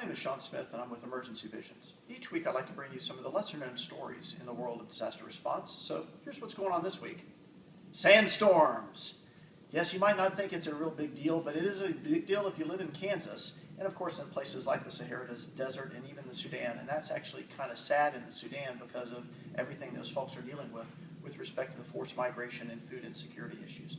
name is Shawn Smith and I'm with Emergency Visions. Each week I like to bring you some of the lesser known stories in the world of disaster response. So here's what's going on this week. Sandstorms! Yes, you might not think it's a real big deal, but it is a big deal if you live in Kansas and of course in places like the Sahara Desert and even the Sudan. And that's actually kind of sad in the Sudan because of everything those folks are dealing with respect to the forced migration and food insecurity issues.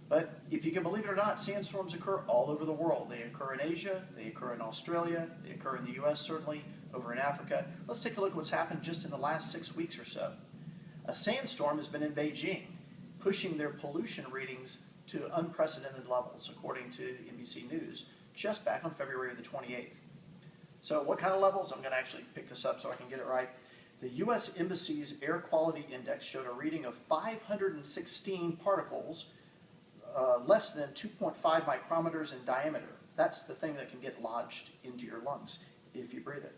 But if you can believe it or not, sandstorms occur all over the world. They occur in Asia, they occur in Australia, they occur in the US certainly, over in Africa. Let's take a look at what's happened just in the last 6 weeks or so. A sandstorm has been in Beijing, pushing their pollution readings to unprecedented levels, according to NBC News, just back on February the 28th. So what kind of levels? I'm going to actually pick this up so I can get it right. The US Embassy's air quality index showed a reading of 516 particles, less than 2.5 micrometers in diameter. That's the thing that can get lodged into your lungs if you breathe it.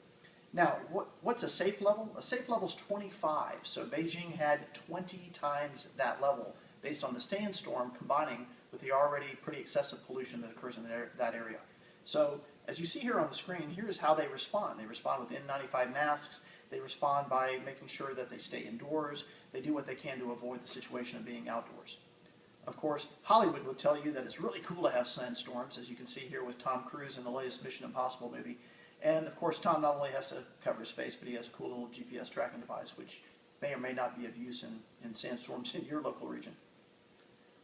Now, what's a safe level? A safe level is 25, so Beijing had 20 times that level based on the sandstorm combining with the already pretty excessive pollution that occurs in that area. So, as you see here on the screen, here's how they respond. They respond with N95 masks. They respond by making sure that they stay indoors. They do what they can to avoid the situation of being outdoors. Of course, Hollywood will tell you that it's really cool to have sandstorms, as you can see here with Tom Cruise in the latest Mission Impossible movie. And of course, Tom not only has to cover his face, but he has a cool little GPS tracking device, which may or may not be of use in sandstorms in your local region.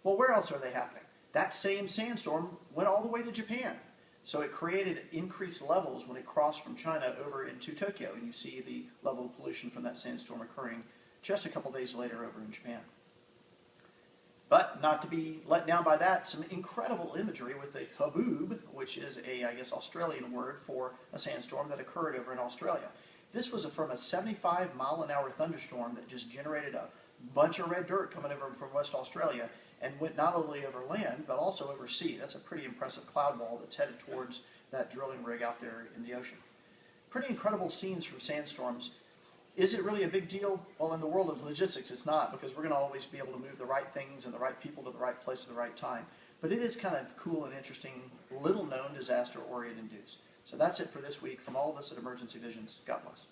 Well, where else are they happening? That same sandstorm went all the way to Japan. So it created increased levels when it crossed from China over into Tokyo. And you see the level of pollution from that sandstorm occurring just a couple days later over in Japan. But not to be let down by that, some incredible imagery with the haboob, which is I guess, Australian word for a sandstorm that occurred over in Australia. This was from a 75-mile-an-hour thunderstorm that just generated a bunch of red dirt coming over from West Australia and went not only over land, but also over sea. That's a pretty impressive cloud wall that's headed towards that drilling rig out there in the ocean. Pretty incredible scenes from sandstorms. Is it really a big deal? Well, in the world of logistics, it's not, because we're going to always be able to move the right things and the right people to the right place at the right time. But it is kind of cool and interesting, little-known disaster-oriented news. So that's it for this week. From all of us at Emergency Visions, God bless.